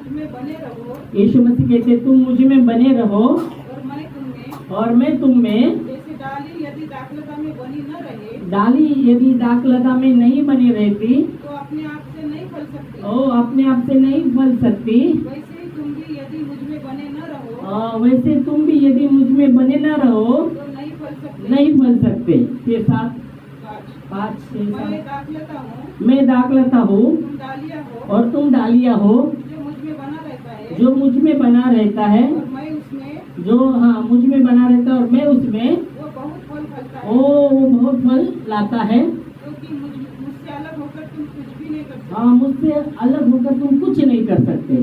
मुझ में बने रहो यीशु मसीह कहते तुम मुझ में बने रहो और मैं तुम में, जैसे डाली यदि दाखलता में बनी न रहे, डाली यदि दाखलता में नहीं बनी रहती तो अपने आप से नहीं फल सकती। अपने आप से नहीं फल सकती। वैसे ही तुम भी यदि मुझ में बने न रहो, वैसे तुम भी यदि मुझ में बने न रहो तो नहीं फल सकते। नहीं फल सकते। ये 7 5 6 मैं दाखलता हूँ, मैं दाखलता हूँ तुम डालिया हो, और तुम डालिया हो, जो मुझ में बना रहता है, जो मुझ में बना रहता है, और मैं उसमें, जो हाँ मुझ में बना रहता है और मैं उसमें, वो बहुत फल फलता है। वो बहुत फल लाता है। क्योंकि मुझसे अलग होकर तुम कुछ भी नहीं कर सकते। हाँ, मुझसे अलग होकर तुम कुछ नहीं कर सकते।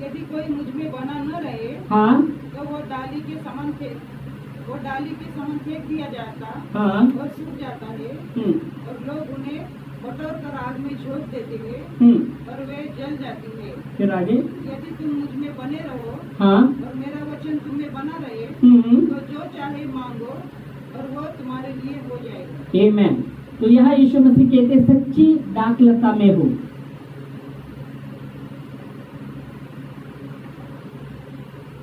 यदि कोई मुझ में बना न रहे, हाँ तो वो डाली के समान फेंक दिया जाता, हाँ और सूख जाता है, और लोग उन्हें बटोर कर आग में झोंक देते हैं, और वे जल जाती है। फिर आगे, यदि तुम मुझ में बने रहो, हाँ और मेरा वचन तुम में बना रहे, तो जो चाहे मांगो और वो तुम्हारे लिए हो जाएगा। आमेन। तो यहाँ यीशु मसीह कहते सच्ची दाखलता में हो।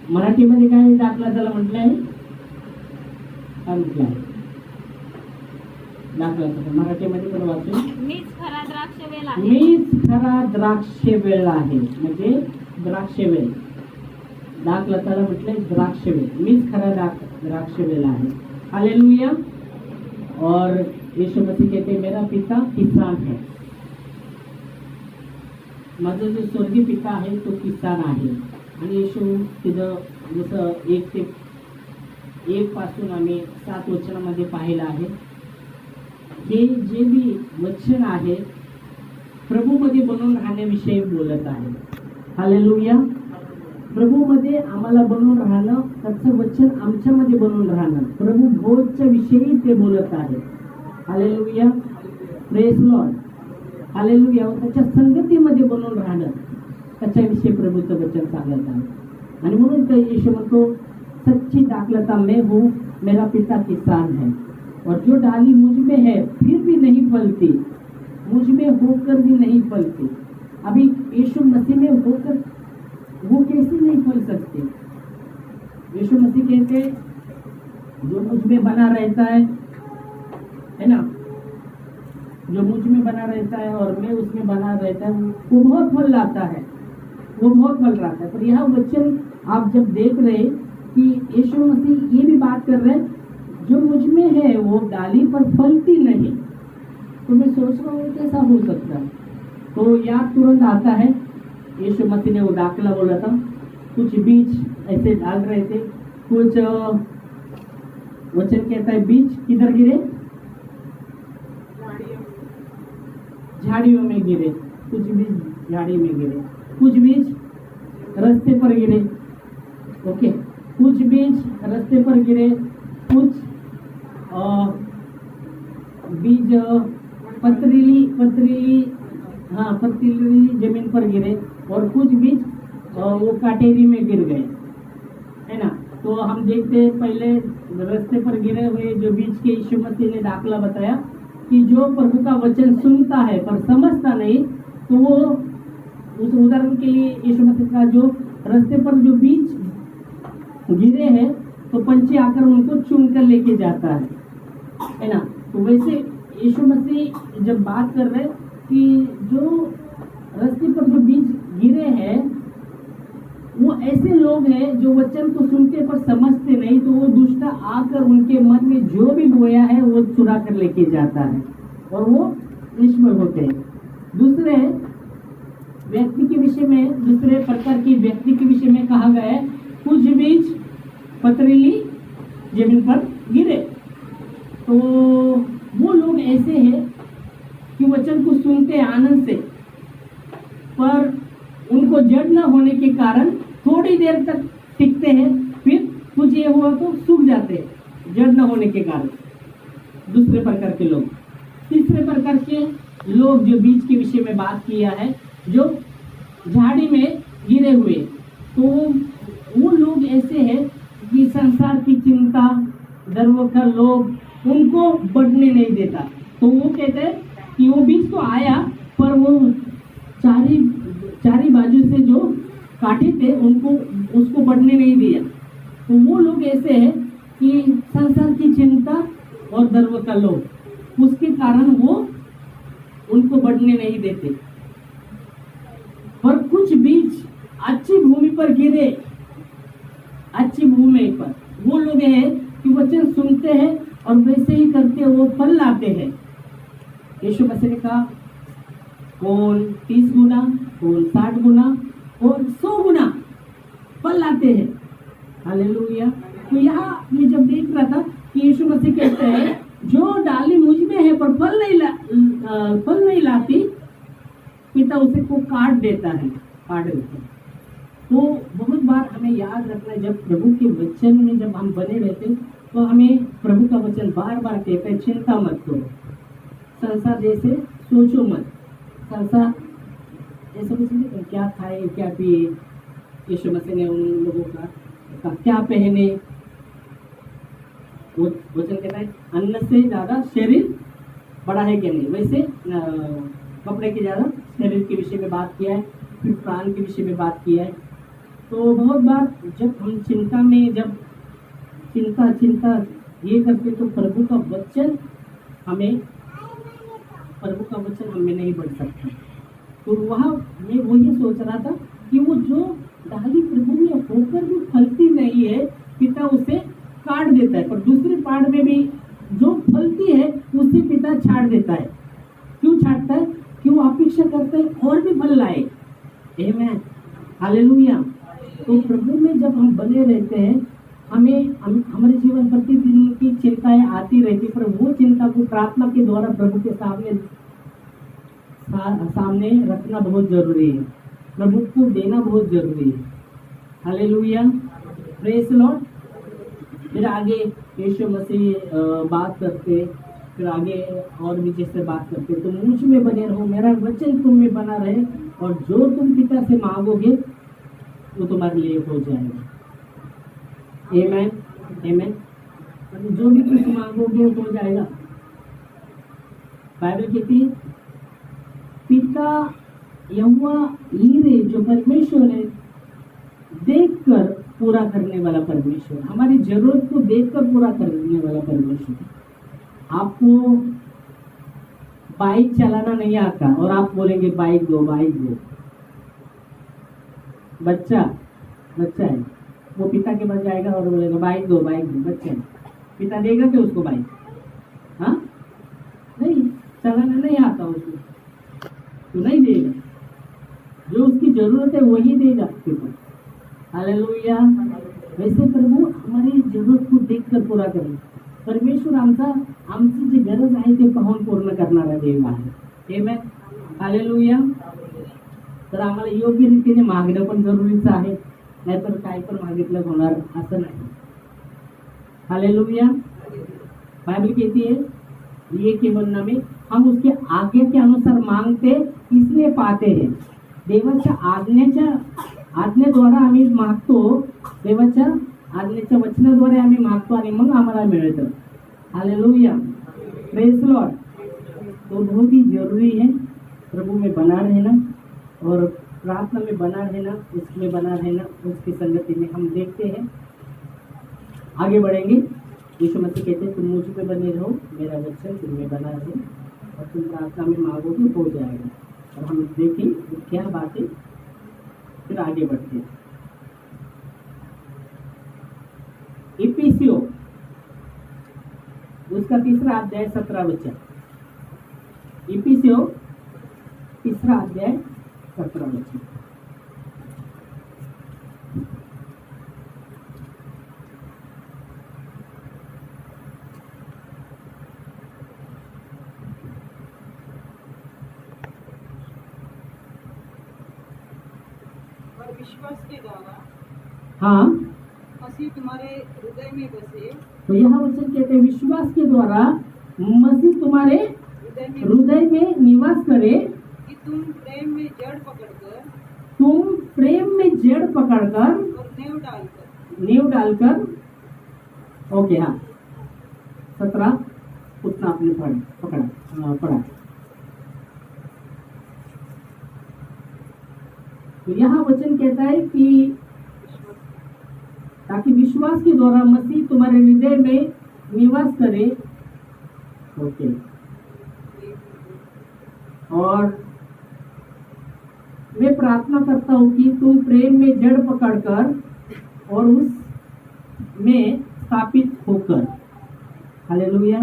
मराठीमध्ये काय दाखलताला म्हटलं आहे? काय म्हटलं आहे दाखलता? मराठीमध्ये पण वाचू, मीच खरा द्राक्ष वेल आहे. मीच खरा द्राक्ष वेल आहे. म्हणजे द्राक्ष वेल, दाखलताला म्हटलंय द्राक्ष वेल, मीच खरा द्राक्ष वेल आहे. हालेलुया। और यीशु मसीह कहते मेरा पिता किसान है. माझा जो स्वर्गीय पिता आहे तो किसान आहे. आणि येशू तिथं जसं 1 ते 1 पासून आम्ही 7 वचनामध्ये पाहिलं आहे, हे जे बी वचन आहे प्रभूमध्ये बनून राहण्याविषयी बोलत आहे. हालेलुया। प्रभूमध्ये आम्हाला बनून राहणं, त्याचं वचन आमच्यामध्ये बनून राहणं, प्रभू भोजच्या विषयी ते बोलत आहे. Hallelujah, praise Lord, hallelujah. त्याच्या संगतीमध्ये बनून राहणं, त्याच्याविषयी प्रभूचं वचन सांगत आहे. आणि म्हणून तर यीशु म्हणतो सच्ची दाखलता मैं हूँ, मेरा पिता किसान है, और जो डाली मुझ में है फिर भी नहीं फलती, मुझ में होकर भी नहीं फलती. अभी यीशु मसीह में होकर वो कैसे नहीं फल सकते? यीशु मसीह कहते जो मुझ में बना रहता है ना, जो मुझ में बना रहता है और मैं उसमें बना रहता है, वो बहुत फल लाता है, वो बहुत फल लाता है. पर यह वचन आप जब देख रहे कि यीशु मसीह ये भी बात कर रहे हैं, जो मुझ में है वो डाली पर फलती नहीं, तो मैं सोच रहा हूँ कैसा हो सकता है. तो याद तुरंत आता है यीशु मसीह ने वो दाखला बोला था, कुछ बीज ऐसे डाल रहे थे, कुछ वचन कहता है बीज किधर गिरे? झाड़ियों में गिरे. कुछ बीज झाड़ी में गिरे, कुछ बीज रास्ते पर गिरे. ओके, कुछ बीज रास्ते पर गिरे, कुछ बीज पथरीली जमीन पर गिरे, और कुछ बीज वो काटेरी में गिर गए, है ना. तो हम देखते हैं पहले रास्ते पर गिरे हुए जो बीज के यीशु मसीह ने दाखला बताया कि जो प्रभु का वचन सुनता है पर समझता नहीं, तो वो उस उदाहरण के लिए यीशु मसीह का जो रास्ते पर जो बीज गिरे हैं तो पंछी आकर उनको चुन कर लेके जाता है ना. तो वैसे यीशु मसीह जब बात कर रहे कि जो रास्ते पर जो बीज गिरे हैं वो ऐसे लोग हैं जो वचन को सुनते पर समझते नहीं, तो वो दुष्ट आकर उनके मन में जो भी बोया है वो चुरा कर लेके जाता है और वो निष्फल होते हैं. दूसरे व्यक्ति के विषय में, दूसरे प्रकार की व्यक्ति के विषय में कहा गया है, कुछ बीज पथरीली जमीन पर गिरे. तो वो लोग ऐसे हैं कि वचन को सुनते आनंद से, पर उनको जड़ न होने के कारण थोड़ी देर तक टिकते हैं, फिर कुछ ये हुआ तो सूख जाते हैं जड़ न होने के कारण. दूसरे प्रकार के लोग. तीसरे प्रकार के लोग जो बीज के विषय में बात किया है, जो झाड़ी में गिरे हुए, तो वो लोग ऐसे हैं कि संसार की चिंता, धर्म का लोभ उनको बढ़ने नहीं देता. तो वो कहते हैं कि वो बीज तो आया पर वो चारी बाजू से जो काटे थे उनको उसको बढ़ने नहीं दिया। तो वो लोग ऐसे हैं कि संसार की चिंता और गर्व का लोभ, उसके कारण वो उनको बढ़ने नहीं देते। पर कुछ बीज अच्छी भूमि पर गिरे, अच्छी भूमि पर वो लोग हैं कि वचन सुनते हैं और वैसे ही करते वो फल लाते हैं। यीशु मसीह ने कहा कौन 30 गुना, कौन 60 गुना, कौन 100 गुना फल लाते हैं। हालेलुया। तो यहाँ मैं जब देख रहा था कि यीशु मसीह कहते हैं जो डाली मुझ में है पर फल नहीं लाती, पिता उसे को काट देता है, काट देता है। तो बहुत बार हमें याद रखना है, जब प्रभु के वचन में जब हम बने रहते हैं तो हमें प्रभु का वचन बार बार कहता है चिंता मत करो, संसार जैसे सोचो मत। संसार ऐसा कुछ नहीं, क्या खाए क्या पिए, यीशु मसीह ने उन लोगों का क्या पहने, वो वचन कहता है अन्न से ज्यादा शरीर बड़ा है क्या नहीं। वैसे कपड़े के ज्यादा शरीर के विषय में बात किया है, फिर प्राण के विषय में बात किया है। तो बहुत बार जब हम चिंता में जब चिंता ये करते तो प्रभु का वचन हमें नहीं बढ़ सकता। तो वहाँ मैं वो ये सोच रहा था कि वो जो डाली प्रभु में होकर भी फलती नहीं है, पिता उसे काट देता है, पर दूसरे पार्ट में भी जो फलती है उसे पिता छाड़ देता है। क्यों छाड़ता है? क्यों अपेक्षा करते हैं और भी फल लाए। आमीन, हालेलुया। तो प्रभु में जब हम बने रहते हैं हमारे जीवन प्रतिदिन की चिंताएं आती रहती, पर वो चिंता को प्रार्थना के द्वारा प्रभु के सामने रखना बहुत जरूरी है, प्रभु को देना बहुत जरूरी है। Hallelujah, praise Lord. फिर आगे यीशु मसीह बात करते, फिर आगे और भी जैसे बात करते, तो मुझ में बने रहो, मेरा वचन तुम में बना रहे, और जो तुम पिता से मांगोगे वो तुम्हारे लिए हो जाएगा। आमीन, आमीन। जो भी कुछ मांगोगे हो जाएगा। बाइबल कहती है पिता यहोवा यीरे, जो परमेश्वर है, देखकर पूरा करने वाला परमेश्वर, हमारी जरूरत को देखकर पूरा करने वाला परमेश्वर। आपको बाइक चलाना नहीं आता और आप बोलेंगे बाइक दो, बाइक दो। बच्चा है, वो पिता के पास जाएगा और बोलेगा बाइक दो, बाइक दो। बच्चा है, पिता देगा क्या उसको बाइक? हाँ, नहीं, चलाना नहीं आता उसको तो नहीं देगा। जो उसकी जरूरत है वही देगा पिता। हालेलुया। वैसे प्रभु हमारी जरूरत को देखकर पूरा करें। परमेश्वर आमची जी गरज आहे ते पाहून पूर्ण करणारा देव आहे। आमेन, हालेलुया। तर आम्हाला योग्य रीतीने मागणं पण जरुरीचं आहे, नाहीतर काय पण मागितलं होणार असं नाही। हालेलुया। बाइबल कहती है ये के वचन में हम उसके आज्ञा के अनुसार मांगते इसलिए पाते हैं। देवाच्या आज्ञेद्वारा आम्ही मागतो, देवाच्या आज्ञेच्या वचनाद्वारे आम्ही मागतो आणि मग आम्हाला मिळतं। Hallelujah, praise Lord. तो बहुत ही जरूरी है प्रभु में बना रहना और प्रार्थना में बना रहना, उसमें बना रहना, उसकी संगति में। हम देखते हैं आगे बढ़ेंगे। यीशु मसीह कहते हैं तुम मुझ में बने रहो, मेरा वचन तुम में बना रहे, और तुम प्रार्थना में मांगोगे हो जाएगा। और हम देखें क्या बात है, फिर आगे बढ़ते हैं। इफिसियों उसका 3रा अध्याय 17 वचन। इफिसियों 3रा अध्याय 17 वचन। और विश्वास के द्वारा हाँ, मसीह तुम्हारे हृदय में बसे, तो यह वचन कहते हैं विश्वास के द्वारा मसीह तुम्हारे हृदय में निवास करे, कि तुम प्रेम में जड़ पकड़कर और नींव डालकर ओके। हाँ, 17 उतना आपने पढ़ा। तो यहाँ वचन कहता है कि ताकि विश्वास के द्वारा मसीह तुम्हारे हृदय में निवास करे। ओके, और मैं प्रार्थना करता हूँ कि तुम प्रेम में जड़ पकड़कर और उस में स्थापित होकर। हालेलुया।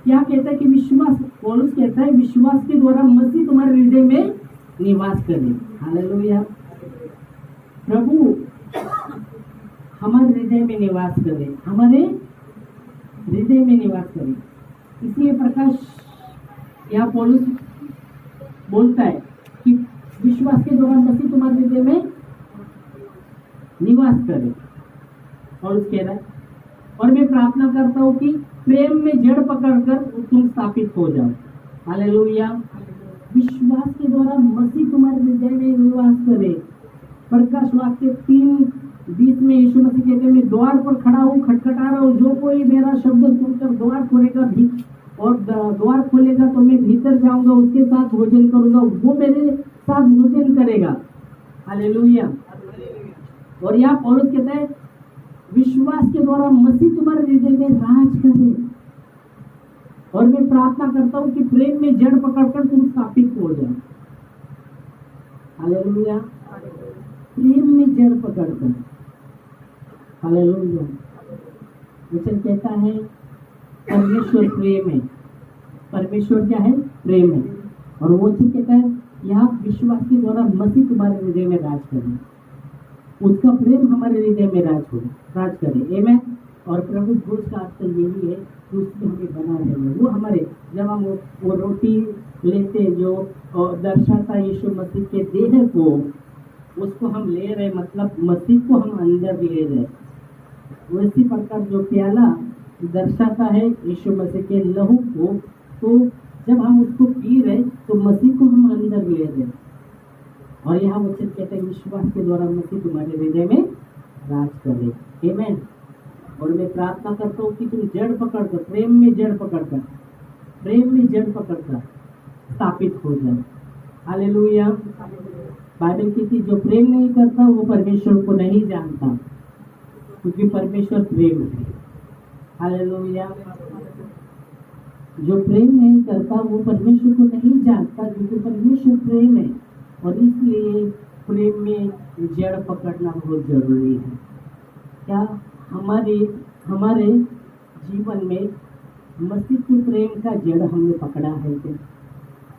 क्या कहता है कि विश्वास, पौलुस कहता है विश्वास के द्वारा मसीह तुम्हारे हृदय में निवास करे। हालेलुया। प्रभु हमारे हृदय में निवास करे, हमारे हृदय में निवास करे। इसलिए प्रकाश यहाँ पौलुस बोलता है कि विश्वास के द्वारा मसीह तुम्हारे हृदय में निवास करे। पौलुस कह रहा है, और मैं प्रार्थना करता हूँ कि प्रेम में जड़ पकड़कर तुम स्थापित हो जाओ। हालेलुया। विश्वास के द्वारा मसीह तुम्हारे हृदय में निवास करे। प्रकाश वाक्य 3:20 में यीशु मसीह कहते हैं, मैं द्वार पर खड़ा हूँ, खटखटा रहा हूँ, जो कोई मेरा शब्द सुनकर द्वार खोलेगा और द्वार खोलेगा तो मैं भीतर जाऊंगा, उसके साथ भोजन करूंगा, वो मेरे साथ भोजन करेगा। हालेलुया। और यहाँ पौलुस कहता है विश्वास के द्वारा मसीह तुम्हारे हृदय में राज करे। और मैं प्रार्थना करता हूँ कि प्रेम में जड़ पकड़कर तुम स्थापित हो जाओ। हालेलुया। प्रेम में जड़ पकड़कर। हालेलुया। वचन कहता है परमेश्वर प्रेम है। परमेश्वर क्या है? प्रेम है। और वो चीज कहता है यहाँ विश्वास के द्वारा मसीह तुम्हारे हृदय में राज करे, उसका प्रेम हमारे हृदय में राज करे। आमेन। और प्रभु भोज का अर्थ यही है कि उसमें हमें बना रहे। वो हमारे, जब हम वो रोटी लेते जो दर्शाता यीशु मसीह के देह को, उसको हम ले रहे, मतलब मसीह को हम अंदर ले रहे। वैसी प्रकार जो प्याला दर्शाता है यीशु मसीह के लहू को, तो जब हम उसको पी रहे तो मसीह को हम अंदर ले रहे। और यहाँ वचन कहते हैं विश्वास के द्वारा मसीह तुम्हारे हृदय में राज करे। आमेन। और मैं प्रार्थना करता हूँ कि तुम जड़ पकड़कर, प्रेम में जड़ पकड़कर स्थापित हो जाए। हालेलुया। बाइबल कहती जो प्रेम नहीं करता वो परमेश्वर को नहीं जानता, क्योंकि परमेश्वर प्रेम है। हालेलुया। जो प्रेम नहीं करता वो परमेश्वर को नहीं जानता, क्योंकि परमेश्वर प्रेम है। और इसलिए प्रेम में जड़ पकड़ना बहुत जरूरी है। क्या हमारे जीवन में मसीह के प्रेम का जड़ हमने पकड़ा है क्या?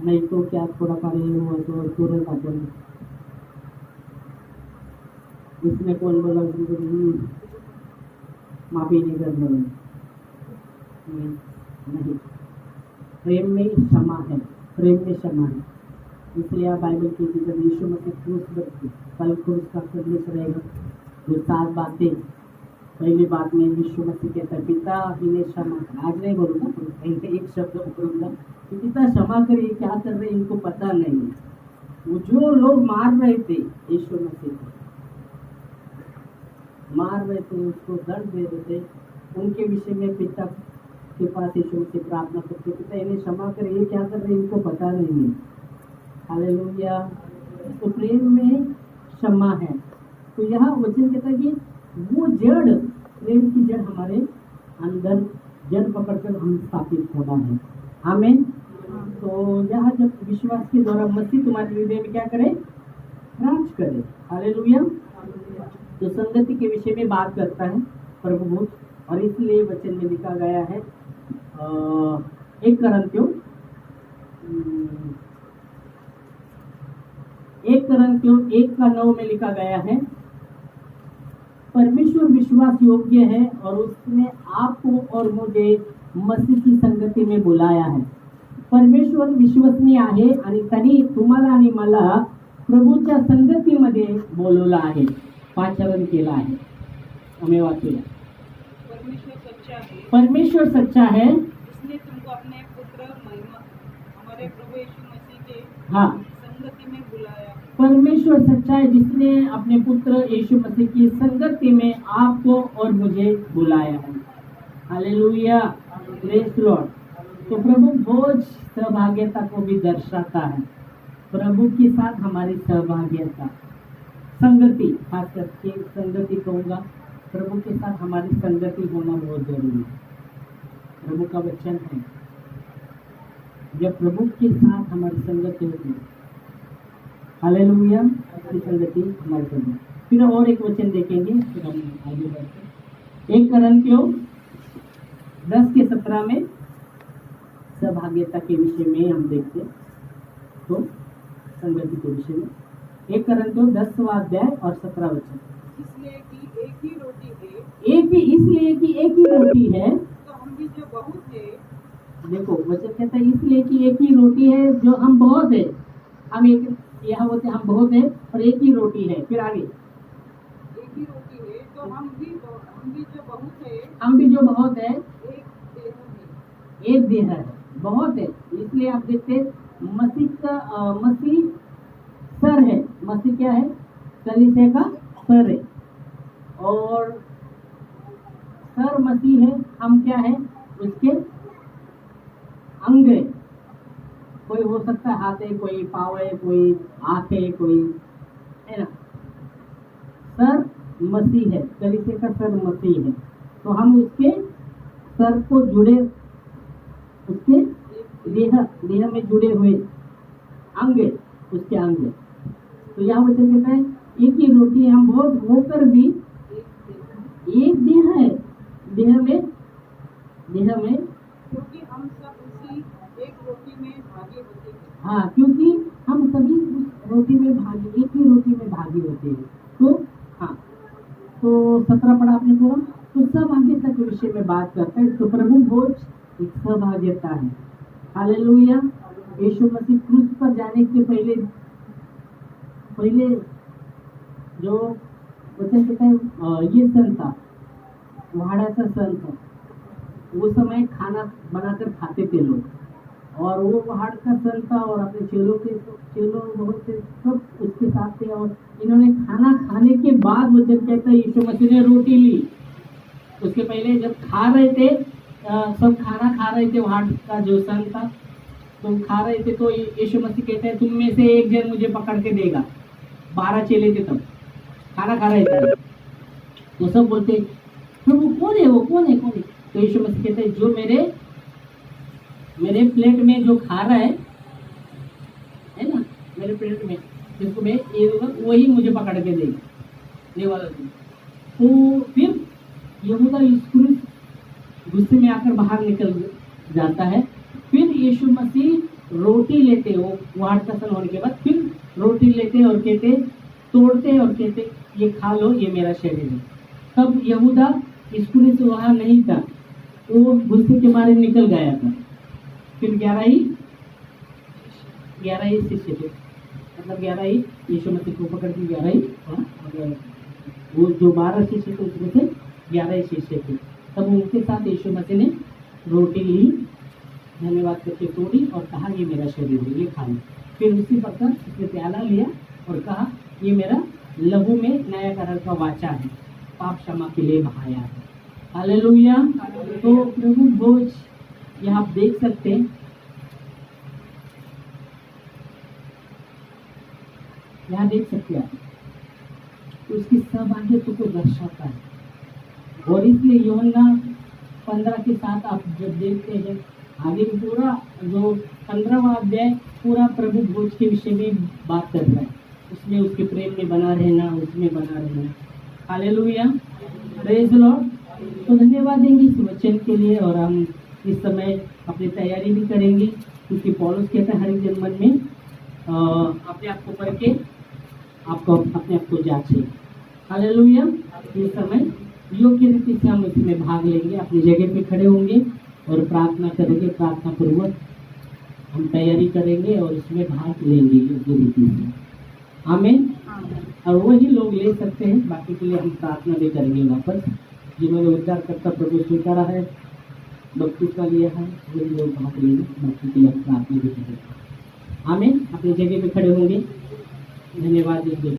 नहीं तो क्या थोड़ा पानी हुआ तो तुरंत आते हैं। इसमें कौन बोला माफी नहीं कर रहे? नहीं। प्रेम में क्षमा है, प्रेम में क्षमा है। इसलिए आप बाइबल की जब यीशु मसीह क्रूस का संदेश रहेगा, वो 7 बातें। पहली बात में यीशु मसीह कहता है पिता इन्हें क्षमा कर। आज नहीं बोलूँगा, एक शब्द पकड़ूंगा कि पिता क्षमा करिए, क्या कर रहे इनको पता नहीं है। वो जो लोग मार रहे थे यीशु मसीह को, मार रहे थे, उसको दर्द दे रहे थे, उनके विषय में पिता के पास यीशु मसीह प्रार्थना करते, पिता इन्हें क्षमा करिए, क्या कर रहे इनको पता नहीं है। हालेलुया। तो प्रेम में क्षमा है। तो यहाँ वचन कहता है कि वो जड़, प्रेम की जड़ हमारे अंदर जड़ पकड़कर हम स्थापित होना है। आमीन। तो यहाँ जब विश्वास के द्वारा मसीह तुम्हारे हृदय में क्या करे? राज करे। हालेलुया। तो संगति के विषय में बात करता है प्रभु, और इसलिए वचन में लिखा गया है 1 Corinthians 1:9 में लिखा गया है परमेश्वर विश्वास योग्य है और उसने आपको और मुझे मसीह की संगती में बुलाया है। परमेश्वर विश्वसनीय आहे आणि त्यांनी तुम्हाला आणि मला प्रभूच्या संगतीमध्ये बोलवलं आहे, पाचारण केलं आहे। आम्ही वाचूया। परमेश्वर सच्चा है इसने तुमको अपने पुत्र महिमा हमारे प्रभु यीशु मसीह के हाँ, संगति में बुलाया। परमेश्वर सच्चा है जिसने अपने पुत्र यीशु मसीह की संगति में आपको और मुझे बुलाया है। हालेलुया। Praise Lord. तो प्रभु भोज सहभागिता को भी दर्शाता है। प्रभु के साथ हमारी सहभागिता, संगति, खास करके संगति कहूँगा, प्रभु के साथ हमारी संगति होना बहुत जरूरी है। प्रभु का वचन है, जब प्रभु के साथ हमारी संगति होती है, हालेलुया, हमारी संगति हमारे संग। फिर और एक वचन देखेंगे, फिर हम आगे बढ़ते हैं। 1 Corinthiयों 10:17 में सहभागिता के विषय में हम देखते हैं, तो संगति के विषय में 1 Corinthiयों 10 और 17 वचन। इसलिए कि एक ही रोटी है, इसलिए कि एक ही रोटी है, तो हम भी जो बहुत है, देखो वचन कहता है इसलिए कि एक ही रोटी है जो हम बहुत है, हम एक यहाँ होते हम बहुत है और एक ही रोटी है। फिर आगे एक ही रोटी है, तो हम भी जो बहुत है, हम भी जो बहुत है, एक देह है। एक देह है, बहुत है। इसलिए आप देखते हैं मसीह सर है, मसीह क्या है, कलीसिया का सर है, और सर मसीह है, हम क्या है, उसके अंग है। कोई हो सकता है हाथ है, कोई पाँव है, कोई आँख है, कोई है ना। सर मसीह है, कलीसिया का सर मसीह है, तो हम उसके सर को जुड़े, उसके देह में जुड़े हुए अंग, उसके अंग। तो यहाँ वचन कहता है एक ही रोटी हम बहुत होकर भी एक देह है, देह में क्योंकि हम सब उसी एक रोटी में भागी होते हैं। हाँ, क्योंकि हम सभी उस रोटी में भागी, एक ही रोटी में भागी होते हैं। तो हाँ, तो 17 पढ़ा आपने पूरा। तो सहभागिता के विषय में बात करता है, तो प्रभु भोज एक सहभागिता है। हालेलुया। यीशु मसीह क्रूस पर जाने के पहले जो वचन कहता है, ये सन था, वहाड़ा सन था, वो समय खाना बनाकर खाते थे लोग, और वो पहाड़ का सन था, और अपने चेलों बहुत से सब उसके साथ थे। और इन्होंने खाना खाने के बाद वचन कहता है यीशु मसीह ने रोटी ली। उसके पहले जब खा रहे थे, सब खाना खा रहे थे, वहां का जो सन था, तो खा रहे थे, तो यीशु मसीह कहते हैं तुम में से एक जन मुझे पकड़ के देगा। 12 चेले थे, तब खाना खा रहे थे, तो सब बोलते प्रभु कौन है वो, कौन है। तो यीशु मसीह कहते हैं जो मेरे प्लेट में जो खा रहा है ना, मेरे प्लेट में जिसको मैं ये दूंगा, वही मुझे पकड़ के देगा, ये वाला। तो फिर यहूदा इस्करियोती गुस्से में आकर बाहर निकल जाता है। फिर यीशु मसीह रोटी लेते, वो वाट का सन होने के बाद फिर रोटी लेते और कहते, तोड़ते और कहते ये खा लो, ये मेरा शरीर है। तब यहूदा इस्करियोती वहाँ नहीं था, वो गुस्से के मारे निकल गया था। फिर 11 ही शिष्य थे, मतलब 11 ही यीशु मसीह को पकड़ के 11 ही, वो जो 12 शिष्य थे उसमें से 11 ही शिष्य थे। तब उनके साथ यीशु मसीह ने रोटी ली, धन्यवाद करके तोड़ी और कहा ये मेरा शरीर है, ये खा लो। फिर उसी प्रकार उसने प्याला लिया और कहा ये मेरा लहू में नया करार का वाचा है, पाप क्षमा के लिए बहाया है। हालेलुया। तो प्रभु भोज यहाँ आप देख सकते हैं, यहाँ देख सकते हैं आप, उसकी सहभागिता को दर्शाता है। और इसलिए यूहन्ना 15 के साथ आप जब देखते हैं, आगे पूरा जो 15वां अध्याय पूरा प्रभु भोज के विषय में बात कर रहा है, उसमें उसके प्रेम में बना रहना, उसमें बना रहना। Hallelujah, praise the Lord. तो धन्यवाद देंगे इस वचन के लिए, और हम इस समय अपनी तैयारी भी करेंगे, क्योंकि पौलुस कहता है हर एक जन मन में अपने आप को करके आपको अपने आप को जांचे। हालेलुया। इस समय योग्य रीति से हम इसमें भाग लेंगे, अपनी जगह पे खड़े होंगे और प्रार्थना करेंगे, प्रार्थना पूर्वक हम तैयारी करेंगे और इसमें भाग लेंगे योग्य रीति से। आमीन। और वही लोग ले सकते हैं, बाकी के लिए हम प्रार्थना भी करेंगे वापस। जिन्होंने उद्धार करता प्रभु स्वीकारा है, बपतिस्मा लिया है, वही लोग भाग लेंगे, बाकी के लिए प्रार्थना भी करेंगे। आमीन। अपनी जगह पे खड़े होंगे, धन्यवाद देंगे।